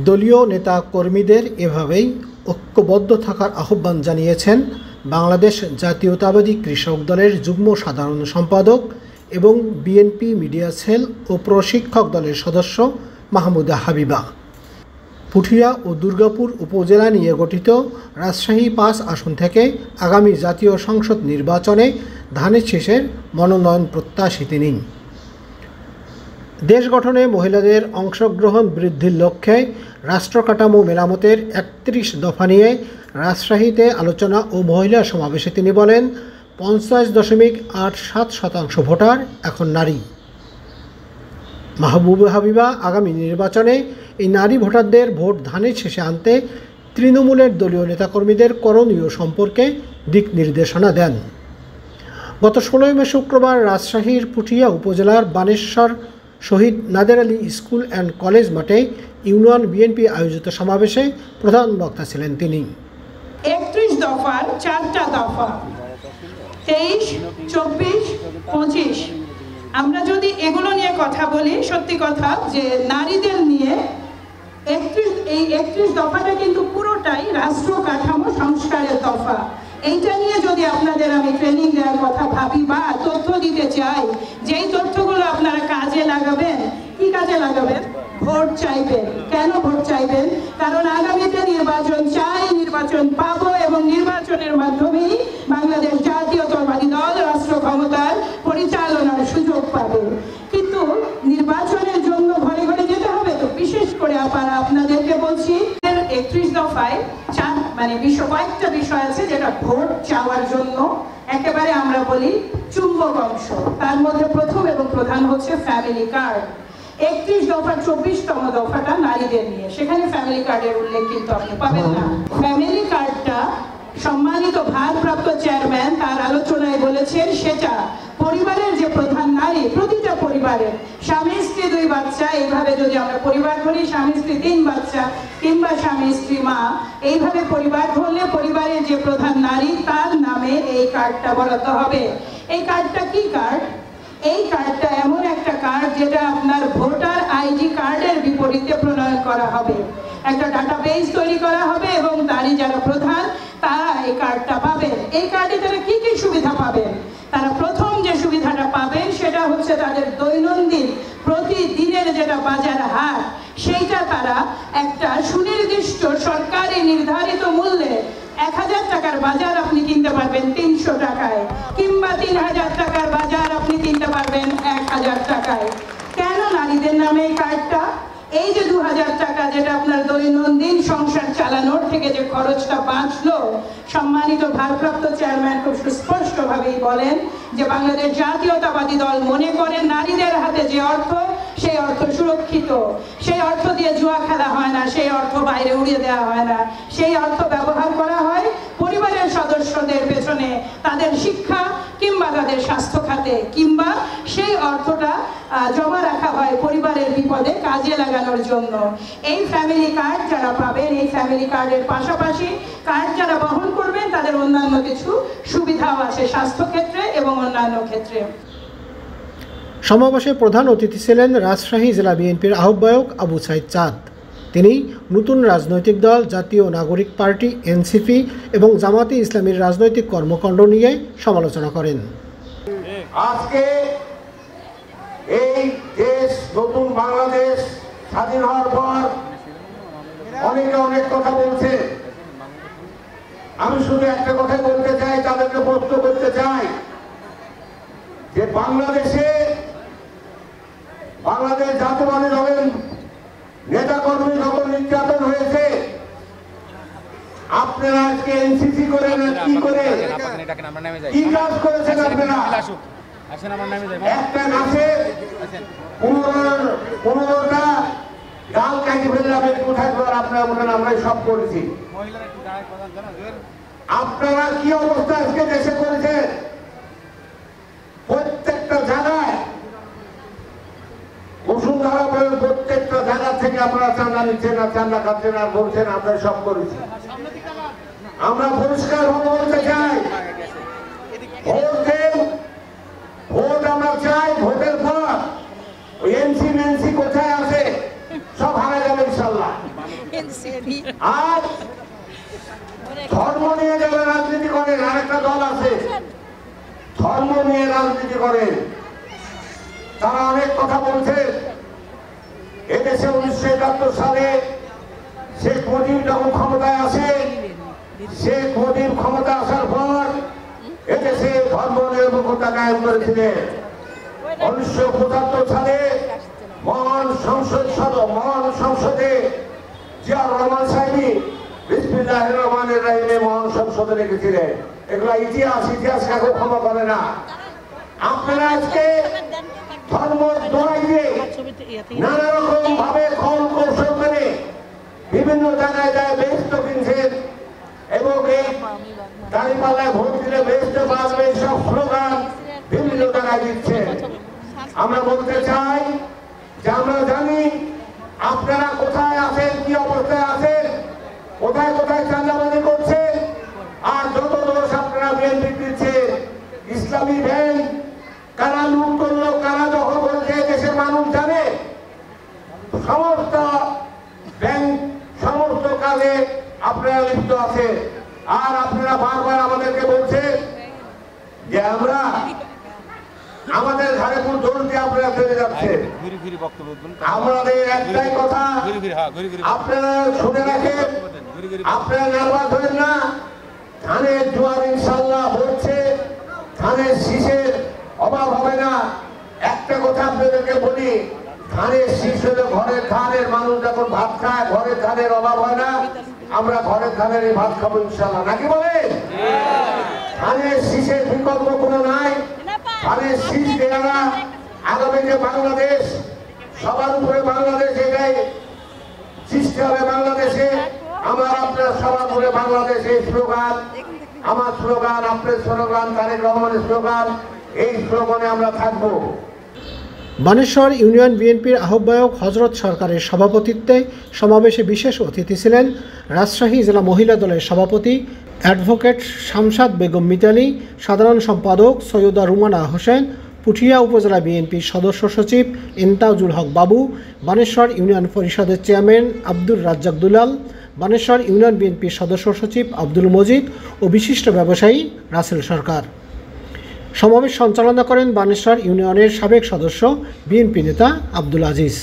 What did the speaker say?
দলীয় নেতা কর্মীদের এভাবেই ঐক্যবদ্ধ থাকার আহ্বান জানিয়েছেন বাংলাদেশ জাতীয়তাবাদী কৃষক দলের যুগ্ম সাধারণ সম্পাদক এবং বিএনপি মিডিয়া সেল ও প্রশিক্ষক দলের সদস্য মাহমুদা হাবিবা। পুঠিয়া ও দুর্গাপুর উপজেলা নিয়ে গঠিত রাজশাহী ৫ আসন থেকে আগামী জাতীয় সংসদ নির্বাচনে ধানের শীষের মনোনয়ন প্রত্যাশী তিনি। দেশ গঠনে মহিলাদের অংশগ্রহণ বৃদ্ধির লক্ষ্যে রাষ্ট্র কাঠামো মেরামতের ৩১ দফা নিয়ে রাজশাহীতে আলোচনা ও মহিলা সমাবেশে তিনি বলেন, ৫০.৮৭% ভোটার এখন নারী। মাহবুবা হাবিবা আগামী নির্বাচনে এই নারী ভোটারদের ভোট ধানের শীষে আনতে তৃণমূলের দলীয় নেতাকর্মীদের করণীয় সম্পর্কে দিক নির্দেশনা দেন। গত ১৬ মে শুক্রবার রাজশাহীর পুঠিয়া উপজেলার Baneshwar Shahid Nader Ali school and college মাঠে ইউনিয়ন বিএনপি আয়োজিত সমাবেশে প্রধান বক্তা ছিলেন তিনি। ৩১ দফার ৪টা দফা ২৩, ২৪, ২৫ আমরা যদি এগুলো নিয়ে কথা বলি, সত্যি কথা যে নারীদের নিয়ে এই ৩১ দফাটা কিন্তু পুরোটাই রাষ্ট্র কাঠামো সংস্কারের দফা। এইটা নিয়ে যদি আপনাদের আমি ট্রেনিং দেওয়ার কথা ভাবি বা তথ্য দিতে চাই, যেই তথ্যগুলো আপনারা কাজে লাগাবেন, কি কাজে লাগাবেন? ভোট চাইবেন। কেন ভোট চাইবেন? কারণ আগামীতে নির্বাচন চাই, নির্বাচন পাবো এবং নির্বাচনের মাধ্যমেই বাংলাদেশ জাতীয়তাবাদী দল রাষ্ট্র ক্ষমতার পরিচালনার সুযোগ পাবে। কিন্তু নির্বাচনের জন্য ঘরে ঘরে যেতে হবে তো, বিশেষ করে আপনাদেরকে বলছি ৩১ দফায় কয়েকটা বিষয় আছে যেটা ভোট চাওয়ার জন্য একেবারে আমরা বলি চুম্বক অংশ। তার মধ্যে প্রথম এবং প্রধান হচ্ছে ফ্যামিলি কার্ড। ৩১ দফার ২৪তম দফাটা নারীদের নিয়ে, সেখানে ফ্যামিলি কার্ডের উল্লেখ কিন্তু আপনি পাবেন না। ফ্যামিলি কার্ডটা সম্মানিত ভারপ্রাপ্ত চেয়ারম্যান তার আলোচনায় বলেছেন, সেটা পরিবারের যে প্রধান নারী, প্রতিটা পরিবারের স্বামী স্ত্রী ২ বাচ্চা, এইভাবে যদি আমরা পরিবার ধরি, স্বামী স্ত্রী ৩ বাচ্চা কিংবা স্বামী স্ত্রী মা, এইভাবে পরিবার ধরলে পরিবারের যে প্রধান নারী তার নামে এই কার্ডটা বরাদ্দ হবে। এই কার্ডটা কি কার্ড? এই কার্ডটা এমন একটা কার্ড যেটা আপনার ভোটার আইডি কার্ডের বিপরীতে প্রণয়ন করা হবে। একটা ডাটাবেস তৈরি করা হবে এবং তারই যারা প্রধান তারা এই কার্ডটা পাবেন। এই কার্ডে তারা কি কি সুবিধা পাবেন? তারা প্রথম যে সুবিধাটা পাবেন সেটা হচ্ছে তাদের দৈনন্দিন প্রতিদিনের যেটা বাজার হাট, সেইটা তারা একটা সুনির্দিষ্ট সরকারি নির্ধারিত মূল্যে ১,০০০ টাকার বাজার আপনি কিনতে পারবেন ৩০০ টাকায়, কিংবা ৩,০০০ টাকার বাজার আপনি কিনতে পারবেন ১,০০০ টাকায়। কেন নারীদের নামে এই কার্ডটা? এই যে ২,০০০ টাকা যেটা আপনার দৈনন্দিন সংসার চালানোর থেকে যে খরচটা বাঁচলো, সম্মানিত ভারপ্রাপ্ত চেয়ারম্যান খুব সুস্পষ্টভাবেই বলেন যে বাংলাদেশ জাতীয়তাবাদী দল মনে করে নারীদের হাতে যে অর্থ, সেই অর্থ সুরক্ষিত, সেই অর্থ দিয়ে জুয়া খেলা হয় না, সেই অর্থ বাইরে উড়িয়ে দেওয়া হয় না, সেই অর্থ ব্যবহার করা হয় পরিবারের সদস্যদের পেছনে, তাদের শিক্ষা কিংবা তাদের স্বাস্থ্য খাতে, কিংবা সেই অর্থটা জমা রাখা হয় পরিবারের বিপদে কাজে লাগানোর জন্য। এই ফ্যামিলি কার্ড যারা পাবেন, এই ফ্যামিলি কার্ডের পাশাপাশি কার্ড যারা বহন করবেন তাদের অন্যান্য কিছু সুবিধাও আছে স্বাস্থ্য ক্ষেত্রে এবং অন্যান্য ক্ষেত্রে। সমাবেশে প্রধান অতিথি ছিলেন রাজশাহী জেলা বিএনপির আহ্বায়ক আবু সাইদ চাঁদ। তিনি নতুন রাজনৈতিক দল জাতীয় নাগরিক পার্টি এনসিপি এবং জামাতে ইসলামীর রাজনৈতিক কর্মকাণ্ড নিয়ে সমালোচনা করেন। আজকে এই দেশ, নতুন বাংলাদেশ স্বাধীন হওয়ার পর অনেকে অনেক কথা বলছে। আমি শুধু একটা কথা বলতে চাই, তাদেরকে প্রশ্ন করতে চাই যে বাংলাদেশ জাতীয়বাদী দলের নেতা কর্মী যখন নির্যাতন হয়েছে, আপনারা আজকে এনসিসি করে কি করে কি কাজ করেছেন? আপনারা একটা গাছে ১৫টা ডাল কাটি ফেললাম, কোথায় আপনারা বলেন আমরাই সব করেছি। আপনারা কি অবস্থা আজকে দেশে করেছেন? প্রত্যেকটা জায়গায় বসুন্ধরা বলেন, প্রত্যেকটা জায়গা থেকে আপনারা চাঁদা নিচ্ছেন আর চাঁদা খাচ্ছেন আর বলছেন আমরা সব করেছি। আমরা পরিষ্কার ভাবে বলতে চাই, ভোট আমরা চাই। ভোটের পর এনসি কোথায় আছে? সব হারা যাবে ইনশাল্লাহ। রাজনীতি করেন। তারা অনেক কথা বলছেন। এদেশে 1971 সালে শেখ মুজিব যখন ক্ষমতায় আসে, শেখ মুজিব ক্ষমতা আসার পর এদেশে ধর্ম নিরপেক্ষতা কায়েম করেছিলেন। 1975 সালে মহান সংসদে জিয়া রহমান সাহেবী বিসমিল্লাহির রহমানির রহিমে মহান সংসদে রেখেছিলেন। এগুলো ইতিহাস কাকে ক্ষমা করে না। আপনারা আজকে ধর্ম দোহাই দিয়ে নানা রকম ভাবে কল কৌশল করে বিভিন্ন জায়গায় যায় বেহেশত কিনছেন এবং এই দাঁড়িপাল্লায় ভোট দিলে বেহেশত পাবে সব স্লোগান বিভিন্ন জায়গায় দিচ্ছেন। আমরা বলতে চাই যে আমরা জানি আপনারা কোথায় আছেন, কি অবস্থায় আছেন, কোথায় কোথায় চাঁদাবাজি করছেন, আর যত দোষ আপনারা বিএনপি দিচ্ছেন। ইসলামী ব্যাংক কারা লুট করলো, কারা দখল করেছে দেশের মানুষ জানে। সমস্ত ব্যাংক সমস্ত কাজে আপনারা লিপ্ত আছেন। আর আপনারা বারবার আমাদেরকে বলছেন যে আমরা আমাদের ঘরে কোন দোষ দিয়ে আপনারা চলে যাচ্ছেন। আমাদের একটাই কথা, আপনারা শুনে রাখেন, আপনারা নার্ভাস হবেন না। ধানের জোয়ার ইনশাল্লাহ হচ্ছে, ধানের শীষের অভাব হবে না। একটা কথা আপনাদেরকে বলি, ধানের শীষ হলে ঘরের ধানের মানুষ যখন ভাত খায়, ঘরের ধানের অভাব হয় না। আমরা ঘরের ধানের এই ভাত খাবো ইনশাল্লাহ, নাকি বলেন? ধানের শীষের বিকল্প কোনো নাই। ধানের শীষ দেওয়া আগামী যে বাংলাদেশ, সবার উপরে বাংলাদেশ, এটাই সৃষ্টি হবে বাংলাদেশে। আমার আপনার সবার উপরে বাংলাদেশ, এই স্লোগান, আমার স্লোগান, আপনার স্লোগান, তারেক রহমানের স্লোগান, এই স্লোগানে আমরা থাকবো। বানেশ্বর ইউনিয়ন বিএনপির আহ্বায়ক হজরত সরকারের সভাপতিত্বে সমাবেশে বিশেষ অতিথি ছিলেন রাজশাহী জেলা মহিলা দলের সভাপতি অ্যাডভোকেট শামসাদ বেগম মিতালী, সাধারণ সম্পাদক সৈয়দা রুমানা হোসেন, পুঠিয়া উপজেলা বিএনপির সদস্য সচিব ইনতাজুল হক বাবু, বানেশ্বর ইউনিয়ন পরিষদের চেয়ারম্যান আব্দুর রাজ্জাক দুলাল, বানেশ্বর ইউনিয়ন বিএনপির সদস্য সচিব আব্দুল মজিদ ও বিশিষ্ট ব্যবসায়ী রাসেল সরকার। সমাবেশ সঞ্চালনা করেন বানেশ্বর ইউনিয়নের সাবেক সদস্য বিএনপি নেতা আব্দুল আজিজ।